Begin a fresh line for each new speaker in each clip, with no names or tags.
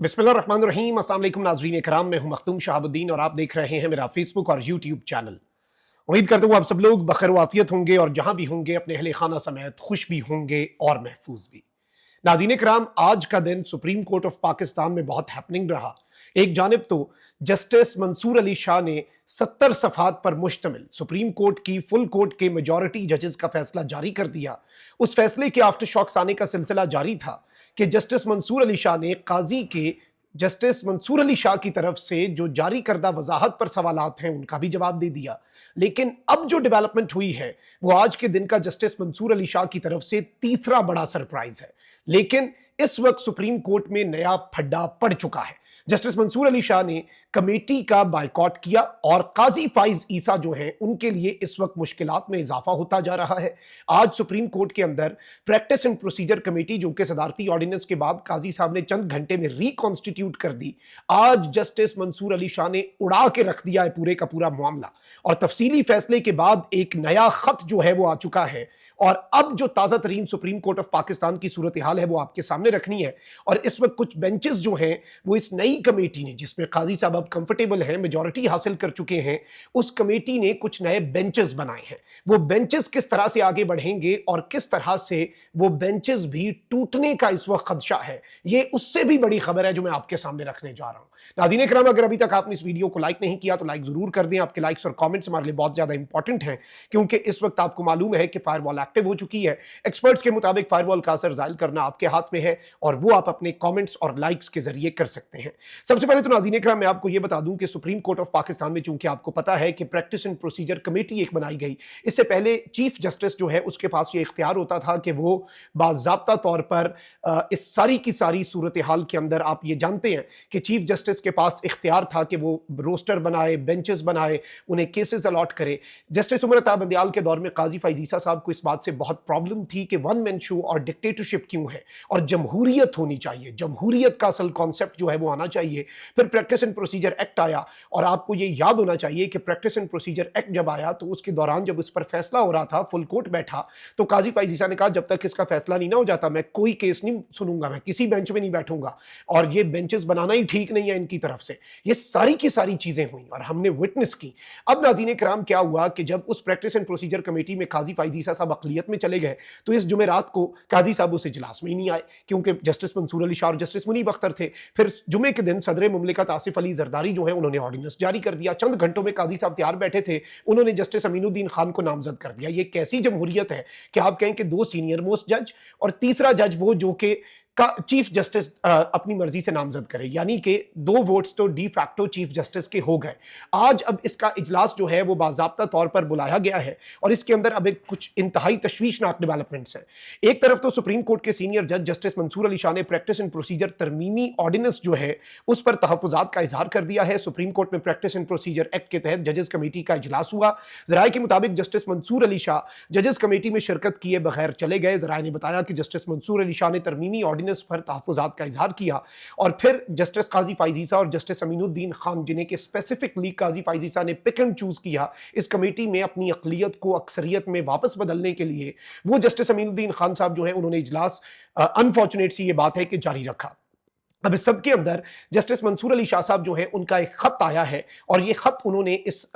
बिस्मिल्लाहिर्रहमानिर्रहीम। अस्सलाम वालेकुम नाज़रीन इकराम, मैं हूं मखदूम शहाबुद्दीन और आप देख रहे हैं मेरा फेसबुक और यूट्यूब चैनल। उम्मीद करता हूं आप सब लोग बखैर वाफियत होंगे और जहां भी होंगे अपने अहले खाना समेत खुश भी होंगे और महफूज भी। नाज़रीन इकराम, आज का दिन सुप्रीम कोर्ट ऑफ पाकिस्तान में बहुत हैपनिंग रहा। एक जानिब तो जस्टिस मंसूर अली शाह ने 70 सफ़हात पर मुश्तमिल सुप्रीम कोर्ट की फुल कोर्ट के मेजॉरिटी जजेस का फैसला जारी कर दिया। उस फैसले के आफ्टर शॉक्स आने का सिलसिला जारी था कि जस्टिस मंसूर अली शाह ने काजी के जस्टिस मंसूर अली शाह की तरफ से जो जारी करदा वजाहत पर सवालात हैं उनका भी जवाब दे दिया। लेकिन अब जो डेवलपमेंट हुई है वो आज के दिन का जस्टिस मंसूर अली शाह की तरफ से तीसरा बड़ा सरप्राइज है। लेकिन इस वक्त सुप्रीम कोर्ट में नया फड्डा पड़ चुका है। जस्टिस मंसूर अली शाह ने कमेटी का बायकॉट किया और काजी फाइज ईसा जो हैं उनके लिए इस वक्त मुश्किलात में इजाफा होता जा रहा है। आज सुप्रीम कोर्ट के अंदर प्रैक्टिस एंड प्रोसीजर कमेटी जो कि सदारती ऑर्डिनेंस के बाद काजी साहब ने चंद घंटे में रिकॉन्स्टिट्यूट कर दी, आज जस्टिस मंसूर अली शाह ने उड़ा के रख दिया है पूरे का पूरा मामला। और तफसीली फैसले के बाद एक नया खत जो है वो आ चुका है और अब जो ताज़ा तरीन सुप्रीम कोर्ट ऑफ पाकिस्तान की सूरत हाल है वो आपके सामने रखनी है। और इस वक्त कुछ बेंचेस जो हैं वो इस नई कमेटी ने, जिसमें काजी साहब अब कंफर्टेबल हैं, मेजॉरिटी हासिल कर चुके हैं, उस कमेटी ने कुछ नए बेंचेस बनाए हैं। वो बेंचेस किस तरह से आगे बढ़ेंगे और किस तरह से वो बेंचेस भी टूटने का इस वक्त खदशा है, ये उससे भी बड़ी खबर है जो मैं आपके सामने रखने जा रहा हूं। नाज़रीन इकराम, अगर अभी तक आपने इस वीडियो को लाइक नहीं किया तो लाइक जरूर कर दें। आपके लाइक्स और कमेंट्स हमारे लिए बहुत ज्यादा इंपॉर्टेंट हैं, क्योंकि इस वक्त आपको मालूम है कि फायरवॉल एक्टिव हो चुकी है। एक्सपर्ट्स के मुताबिक फायरवॉल का असर जाहिर करना आपके हाथ में है और वो आप अपने कमेंट्स और लाइक्स के जरिए कर सकते हैं। सबसे पहले तो नाज़रीन इकराम, मैं आपको ये बता दूं कि सुप्रीम कोर्ट ऑफ पाकिस्तान में चूंकि आपको पता है कि प्रैक्टिस एंड प्रोसीजर कमेटी एक बनाई गई, इससे पहले चीफ जस्टिस जो है उसके पास ये इख्तियार होता था कि वो बाज़ाब्ता तौर पर इस सारी की सारी सूरत हाल के अंदर, आप ये जानते हैं कि चीफ जस्टिस के पास इख्तियार था कि वो रोस्टर बनाए, बेंचेस बनाए, उन्हें केसेस अलॉट करे। जस्टिस उमर अता बंदियाल के दौर में काजी फाइज ईसा साहब को इस बात से बहुत प्रॉब्लम थी कि वन मैन शो और डिक्टेटरशिप क्यों है और जमहूरियत होनी चाहिए, जमहूरियत का असल कॉन्सेप्ट जो है वो आना चाहिए। फिर प्रैक्टिस एंड प्रोसीजर एक्ट आया और आपको ये याद होना चाहिए कि प्रैक्टिस एंड प्रोसीजर एक्ट जब आया तो उसके दौरान जब उस पर फैसला हो रहा था, फुल कोर्ट बैठा, तो काजी फाइज ईसा ने कहा जब तक इसका फैसला नहीं ना हो जाता मैं कोई केस नहीं सुनूंगा, मैं किसी बेंच में नहीं बैठूंगा और ये बेंचेस बनाना ही ठीक नहीं है इनकी तरफ से। ये सारी की सारी चीजें हुई और हमने विटनेस की। अब नाज़रीन किराम, क्या हुआ कि जब उस प्रैक्टिस एंड प्रोसीजर कमेटी में काजी फाइज ईसा साहब अक़लियत में चले गए तो इस जुमेरात को काजी साहब उस इजलास में ही नहीं आए, क्योंकि जस्टिस मंसूर अली शाह और जस्टिस मुनीब अख्तर थे। फिर जुमे के दिन सदर मुमलिकत आसिफ अली जरदारी जो है उन्होंने ऑर्डिनेंस जारी कर दिया। चंद घंटों में काजी साहब तैयार बैठे थे, उन्होंने जस्टिस अमीनुद्दीन खान को नामजद कर दिया। ये कैसी जमहूरियत है कि आप कहें कि दो सीनियर मोस्ट जज और तीसरा जज वो जो कि का चीफ जस्टिस अपनी मर्जी से नामजद करे, यानी कि दो वोट्स तो डी फैक्टो चीफ जस्टिस के हो गए। आज अब इसका इजलास जो है वो बाज़ाब्ता तौर पर बुलाया गया है और इसके अंदर अब एक कुछ इंतहाई तशवीशनाक डेवलपमेंट्स हैं। एक तरफ तो सुप्रीम कोर्ट के सीनियर जज जस्टिस मंसूर अली शाह ने प्रैक्टिस एंड प्रोसीजर तरमीमी ऑर्डिनेंस जो है उस पर तहफ़्फ़ुज़ात का इजहार कर दिया है। सुप्रीम कोर्ट में प्रैक्टिस एंड प्रोसीजर एक्ट के तहत जजेस कमेटी का इजलास हुआ। ज़राए के मुताबिक जस्टिस मंसूर अली शाह जजेस कमेटी में शिरकत किए बगैर चले गए। ज़राए ने बताया कि जस्टिस मंसूर अली शाह ने तरमीमी पर तहफ़्फ़ुज़ात का इजहार किया और फिर जस्टिस काजी फाइज ईसा और जस्टिस अमीनुद्दीन खान, जिन्हें कि स्पेसिफिकली काजी फाइज ईसा ने पिक एंड चूज किया इस कमेटी में अपनी अक़लियत को अक्सरियत में वापस बदलने के लिए, वो जस्टिस अमीनुद्दीन खान साहब जो है उन्होंने इजलास अनफॉर्चुनेट सी ये बात है कि जारी रखा। अब इस सब के अंदर जस्टिस मंसूर अली शाह साहब जो है उनका एक खत आया है और ये खत उन्होंने इस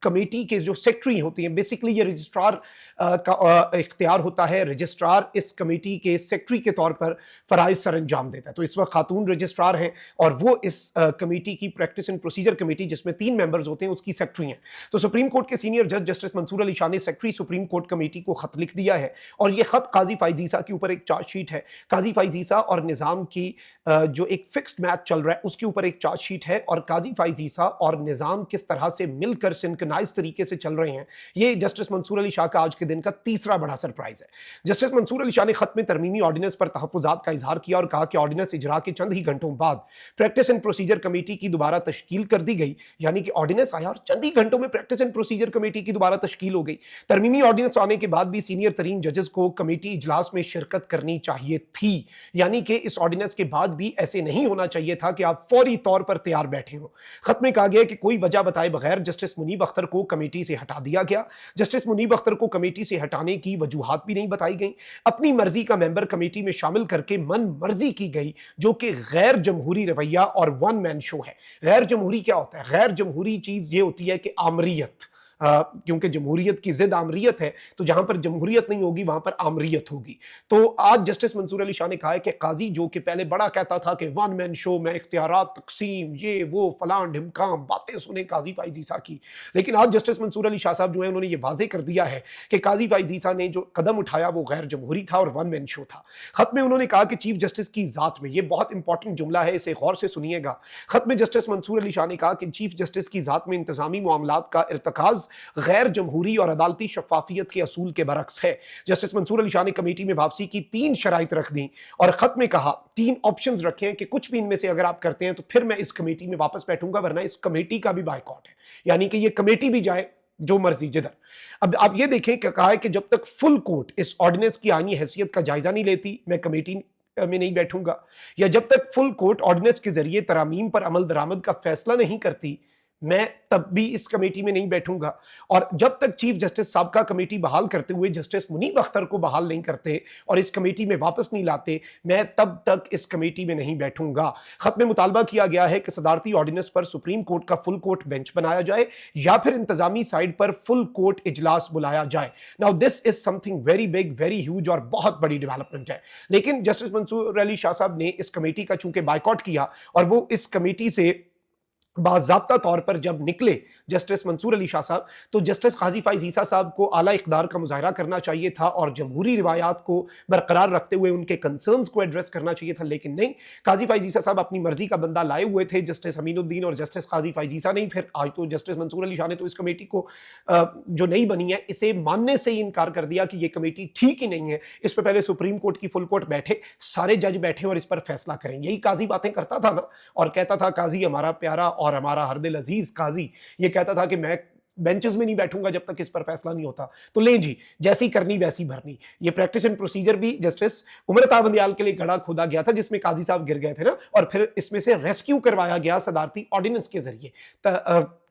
कमेटी के जो सेक्रेटरी होती हैं, बेसिकली ये रजिस्ट्रार का इख्तियार होता है। रजिस्ट्रार इस कमेटी के सेक्रेटरी के तौर पर फ़राइज़ सर अंजाम देता है। तो इस वक्त खातून रजिस्ट्रार हैं और वो इस कमेटी की प्रैक्टिस एंड प्रोसीजर कमेटी जिसमें 3 मेंबर्स होते हैं उसकी सेक्रेटरी हैं। तो सुप्रीम कोर्ट के सीनियर जज जस्टिस मंसूर अली शाह ने सेक्रेटरी सुप्रीम कोर्ट कमेटी को खत लिख दिया है और ये खत काजी फाइज ईसा के ऊपर एक चार्जशीट है। काजी फाइज ईसा और निज़ाम की जो एक फिक्स्ड मैच चल रहा है उसके ऊपर एक चार्जशीट है और काजी फाइज ईसा और निज़ाम किस तरह से मिलकर सिंक्रोनाइज तरीके से चल रहे हैं, ये जस्टिस मंसूर अली शाह का आज के दिन का तीसरा बड़ा सरप्राइज है। जस्टिस मंसूर अली शाह ने खत में तरमीमी ऑर्डिनेंस पर तहफ़्फ़ुज़ात का इजहार किया और कहा कि ऑर्डिनेंस इजरा के चंद ही घंटों बाद प्रैक्टिस एंड प्रोसीजर कमेटी की दोबारा तश्कील कर दी गई, यानी कि ऑर्डिनेंस आया और चंद ही घंटों में प्रैक्टिस एंड प्रोसीजर कमेटी की दोबारा तश्कील हो गई। तरमीमी ऑर्डिनेंस आने के बाद भी सीनियर तरीन जजेस को कमेटी इजलास में शिरकत करनी चाहिए थी, यानी कि इस ऑर्डिनेंस के बाद भी ऐसे नहीं होना चाहिए था कि आप फौरी तौर पर तैयार बैठे हो। खत में कहा गया कि कोई वजह बताए बगैर जस्टिस मुनीब अख्तर को कमेटी से हटा दिया गया। जस्टिस मुनीब अख्तर को कमेटी से हटाने की वजूहात भी नहीं बताई गई। अपनी मर्जी का मेंबर कमेटी में शामिल करके मन मर्जी की गई, जो कि गैर जमहूरी रवैया और वन मैन शो है। गैर जमहूरी क्या होता है? गैर जमहूरी चीज ये होती है कि आमरीयत, क्योंकि जमहूरियत की जिद आमरीयत है, तो जहां पर जमहूरियत नहीं होगी वहां पर आमरीयत होगी। तो आज जस्टिस मंसूर अली शाह ने कहा है कि काजी जो कि पहले बड़ा कहता था कि वन मैन शो में इख्तियारात तकसीम, ये वो फलान ढिमकाम बातें सुने काजी फाइज ईसा की, लेकिन आज जस्टिस मंसूर अली शाह साहब जो है उन्होंने ये वाजे कर दिया है कि काजी फाइज ईसा ने जो कदम उठाया वो गैर जमहूरी था और वन मैन शो था। खत में उन्होंने कहा कि चीफ जस्टिस की जात में, ये बहुत इंपॉर्टेंट जुमला है, इसे गौर से सुनिएगा। खत में जस्टिस मंसूर अली शाह ने कहा कि चीफ जस्टिस की जात में इंतजामी मामलात का इर्तकाज गैर जमहूरी और अदालती शफाफियत के असूल के बरक्स है। जस्टिस मंसूर अली शाह ने कमेटी में वापसी की 3 शराइत रख दी और खत में कहा 3 ऑप्शंस रखे हैं कि कुछ भी इनमें से अगर आप करते हैं तो फिर मैं इस कमेटी में वापस बैठूंगा, वरना इस कमेटी का भी बायकॉट है, यानी कि ये कमेटी भी जाए जो मर्जी जिधर। अब आप ये देखें कि कहा है कि जब तक फुल कोर्ट इस ऑर्डिनेंस की आईनी हैसियत का जायजा नहीं लेती मैं कमेटी में नहीं बैठूंगा, या जब तक फुल कोर्ट ऑर्डिनेंस के जरिए तरामीम पर अमल दरामद का फैसला नहीं करती मैं तब भी इस कमेटी में नहीं बैठूंगा। और जब तक चीफ जस्टिस साबका कमेटी बहाल करते हुए जस्टिस मुनीब अख्तर को बहाल नहीं करते और इस कमेटी में वापस नहीं लाते, मैं तब तक इस कमेटी में नहीं बैठूंगा। खत में मुतालबा किया गया है कि सदारती ऑर्डिनेंस पर सुप्रीम कोर्ट का फुल कोर्ट बेंच बनाया जाए या फिर इंतजामी साइड पर फुल कोर्ट इजलास बुलाया जाए। Now this is something very big, very huge और बहुत बड़ी डेवलपमेंट है। लेकिन जस्टिस मंसूर अली शाह साहब ने इस कमेटी का चूंकि बायकॉट किया और वो इस कमेटी से बाज़ाब्ता तौर पर जब निकले जस्टिस मंसूर अली शाह साहब, तो जस्टिस काजी फाइज ईसा साहब को आला इक़्तिदार का मुज़ाहरा करना चाहिए था और जमहूरी रिवायात को बरकरार रखते हुए उनके कंसर्न्स को एड्रेस करना चाहिए था, लेकिन नहीं। काजी फाइज ईसा साहब अपनी मर्जी का बंदा लाए हुए थे, जस्टिस अमीनुद्दीन और जस्टिस काजी फाइज ईसा नहीं। फिर आज तो जस्टिस मंसूर अली शाह ने तो इस कमेटी को जो नई बनी है इसे मानने से ही इनकार कर दिया कि यह कमेटी ठीक ही नहीं है। इस पर पहले सुप्रीम कोर्ट की फुल कोर्ट बैठे, सारे जज बैठे और इस पर फैसला करें, यही काजी बातें करता था ना। और कहता था काजी हमारा प्यारा और हमारा हर दिल अजीज काजी, ये कहता था कि मैं बेंचेस में नहीं बैठूंगा जब तक इस पर फैसला नहीं होता। तो ले जी, जैसी करनी वैसी भरनी। ये प्रैक्टिस एंड प्रोसीजर भी जस्टिस उमर अता बंदियाल के लिए गड़ा खोदा गया था, जिसमें काजी साहब गिर गए थे ना, और फिर इसमें से रेस्क्यू करवाया गया सदारती ऑर्डिनेंस के जरिए,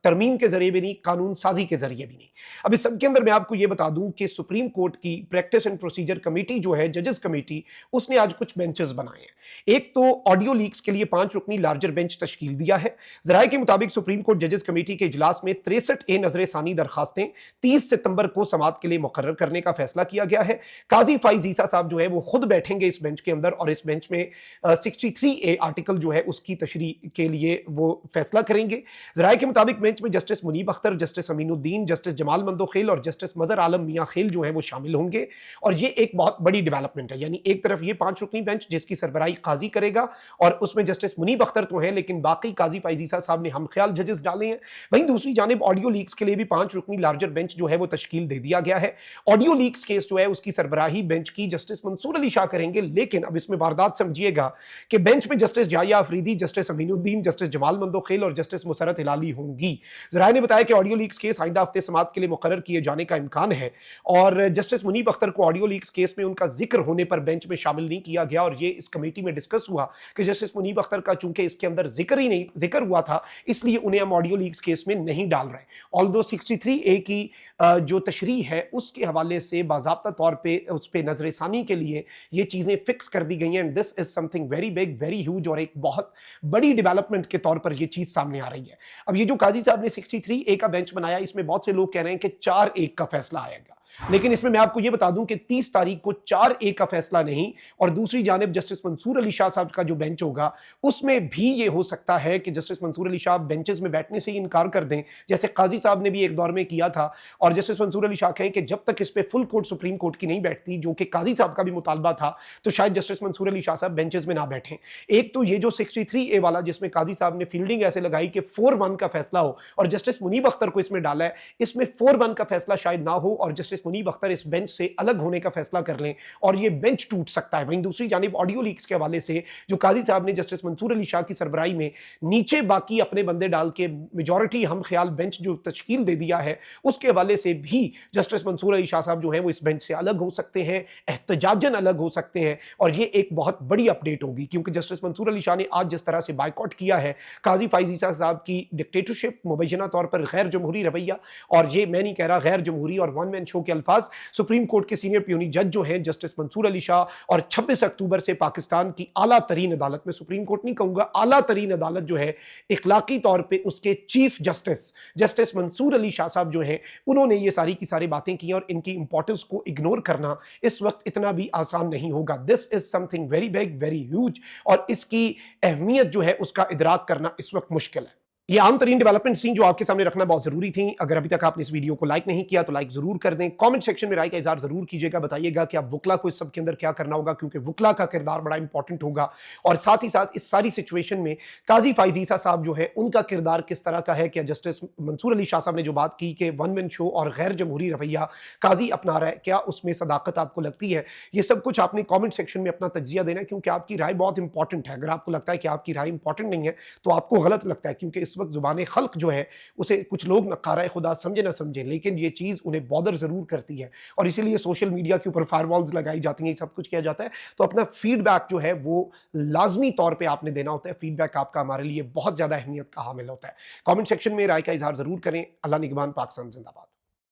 तरमीम के जरिए भी नहीं, कानून साजी के जरिए भी नहीं। अब इस सब के अंदर मैं आपको यह बता दूं कि सुप्रीम कोर्ट की प्रैक्टिस एंड प्रोसीजर कमेटी जो है, जजेस कमेटी, उसने आज कुछ बेंचेस बनाए हैं। एक तो ऑडियो लीक्स के लिए 5 रुकनी लार्जर बेंच तश्कील दिया है। जराये के मुताबिक सुप्रीम कोर्ट जजेस कमेटी के इजलास में 63 नजर सानी दरखास्तें 30 सितंबर को समाअत के लिए मुकर्रर करने का फैसला किया गया है। काजी फाइज ईसा साहब जो है वो खुद बैठेंगे इस बेंच के अंदर और इस बेंच में 63A आर्टिकल जो है उसकी तशरीह के लिए वो फैसला करेंगे। जराये के मुताबिक बेंच में justice Munib Akhtar, justice Aminuddin, justice Jamal Mandokhel और जस्टिस मजहर आलम मियां खेल जो है वो शामिल होंगे। और ये एक बहुत बड़ी डेवलपमेंट है, यानी एक तरफ ये 5 रुकनी बेंच जिसकी सरबराही काजी करेगा और उसमें जस्टिस मुनीब अख्तर तो है, लेकिन बाकी काजी फाइज ईसा साहब ने हम ख्याल जजेस डाले हैं। वहीं दूसरी जानिब ऑडियो लीक्स के लिए भी 5 रुकनी लार्जर बेंच जो है वो तश्कील दे दिया गया है। ऑडियो लीक्स केस जो है उसकी सरबराही बेंच की जस्टिस मंसूर अली शाह करेंगे, लेकिन अब इसमें वारदात समझिएगा कि बेंच में जस्टिस जाया अफरीदी, जस्टिस अमीनुद्दीन, जस्टिस जमाल मंदोखेल और जस्टिस मुसरत हिलाली होंगी। जराये ने बताया कि ऑडियो लीक्स केस आइंदा हफ्ते समाअत के लिए मुकर्रर किए जाने का इम्कान है और जस्टिस मुनीब अख्तर को ऑडियो लीक्स केस में उनका जिक्र होने पर बेंच में शामिल नहीं किया गया। और ये इस कमेटी में डिस्कस हुआ कि जस्टिस मुनीब अख्तर का चूंकि इसके अंदर जिक्र हुआ था, इसलिए उन्हें हम ऑडियो लीक्स केस में नहीं डाल रहे। ऑल्दो 63A की जो तशरीह है उसके हवाले से बाज़ाब्ता तौर पर उस पर नजरसानी के लिए ये चीजें फिक्स कर दी गई हैं। And this is something very big, very huge और एक बहुत बड़ी डेवलपमेंट के तौर पर यह चीज सामने आ रही है। अब ये जो काजी साहब ने 63A का बेंच बनाया, इसमें बहुत से लोग कह रहे हैं कि 4-1 का फैसला आएगा, लेकिन इसमें मैं आपको यह बता दूं कि 30 तारीख को 4-1 का फैसला नहीं, और दूसरी जानिब जस्टिस मंसूर अली शाह साहब का जो बेंच होगा उसमें भी यह हो सकता है कि जस्टिस मंसूर अली शाह बेंचेस में बैठने से ही इनकार कर दें, जैसे काजी साहब ने भी एक दौर में किया था। और जस्टिस मंसूर अली शाह कहें कि जब तक इस पे फुल कोर्ट सुप्रीम कोर्ट की नहीं बैठती, जो कि काजी साहब का भी मुतालबा था, तो शायद जस्टिस मंसूर अली शाह साहब बेंचेस में ना बैठें। एक तो ये जो 63A वाला जिसमें काजी साहब ने फील्डिंग ऐसे लगाई कि 4-1 का फैसला हो और जस्टिस मुनीब अख्तर को इसमें डाला है, इसमें 4-1 का फैसला शायद ना हो और जस्टिस जस्टिस मुनीब अख्तर इस बेंच से अलग होने का फैसला कर लें और ये बेंच टूट सकता है। वहीं दूसरी जानिब ऑडियो लीक्स के हवाले से जो काजी साहब ने जस्टिस मंसूर अली शाह की सरबराही में नीचे बाकी अपने बंदे डाल के मेजॉरिटी हम ख्याल बेंच जो तश्कील दे दिया है, उसके हवाले से भी जस्टिस मंसूर अली शाह साहब जो है वो इस बेंच से अलग हो सकते हैं, एहतजाजन अलग हो सकते हैं। और ये एक बहुत बड़ी अपडेट होगी, क्योंकि जस्टिस मंसूर अली शाह ने आज जिस तरह से बाइकआउट किया है काजी फाइज ईसा साहब की डिक्टेटरशिप, मुबैना तौर पर गैर जमहूरी रवैया, और ये मैं नहीं कह रहा गैर जमहूरी और वन मैन शो के अल्फाज सुप्रीम कोर्ट के सीनियर प्यूनी जज जो हैं जस्टिस मंसूर अली शाह, और 26 अक्टूबर से पाकिस्तान की आला तरीन अदालत में, सुप्रीम कोर्ट नहीं कहूंगा, आला तरीन अदालत जो है इखलाकी तौर पर उसके chief justice justice Mansoor Ali Shah साहब जो हैं उन्होंने ये सारी की सारी बातें की, और इनकी इंपॉर्टेंस को इग्नोर करना इस वक्त इतना भी आसान नहीं होगा। This is something very big, very huge, और इसकी अहमियत जो है उसका इदराक करना इस वक्त मुश्किल है। ये आम तरीन डेवलपमेंट थी जो आपके सामने रखना बहुत जरूरी थी। अगर अभी तक आपने इस वीडियो को लाइक नहीं किया तो लाइक जरूर कर दें। कमेंट सेक्शन में राय का इजहार जरूर कीजिएगा, बताइएगा कि आप वुकला को इस सब के अंदर क्या करना होगा, क्योंकि वुकला का किरदार बड़ा इंपॉर्टेंट होगा। और साथ ही साथ इस सारी सिचुएशन में काजी फाइज ईसा साहब जो है उनका किरदार किस तरह का है। क्या जस्टिस मंसूर अली शाह साहब ने जो बात की कि वन मैन शो और गैर जमहूरी रवैया काजी अपना रहा है, क्या उसमें सदाकत आपको लगती है? ये सब कुछ आपने कॉमेंट सेक्शन में अपना तज्जिया देना है, क्योंकि आपकी राय बहुत इंपॉर्टेंट है। अगर आपको लगता है कि आपकी राय इंपॉर्टेंट नहीं है तो आपको गलत लगता है, क्योंकि इस वक्त जुबान खल्क जो है उसे कुछ लोग नकारा खुदा समझे ना समझे, लेकिन ये चीज उन्हें बॉदर जरूर करती है, और इसीलिए सोशल मीडिया के ऊपर फायरवॉल्स लगाई जाती हैं, सब कुछ किया जाता है। तो अपना फीडबैक जो है वो लाजमी तौर पे आपने देना होता है। फीडबैक आपका हमारे लिए बहुत ज्यादा अहमियत का हामिल होता है। कमेंट सेक्शन में राय का इजहार जरूर करें। अल्लाह निगहबान, पाकिस्तान जिंदाबाद।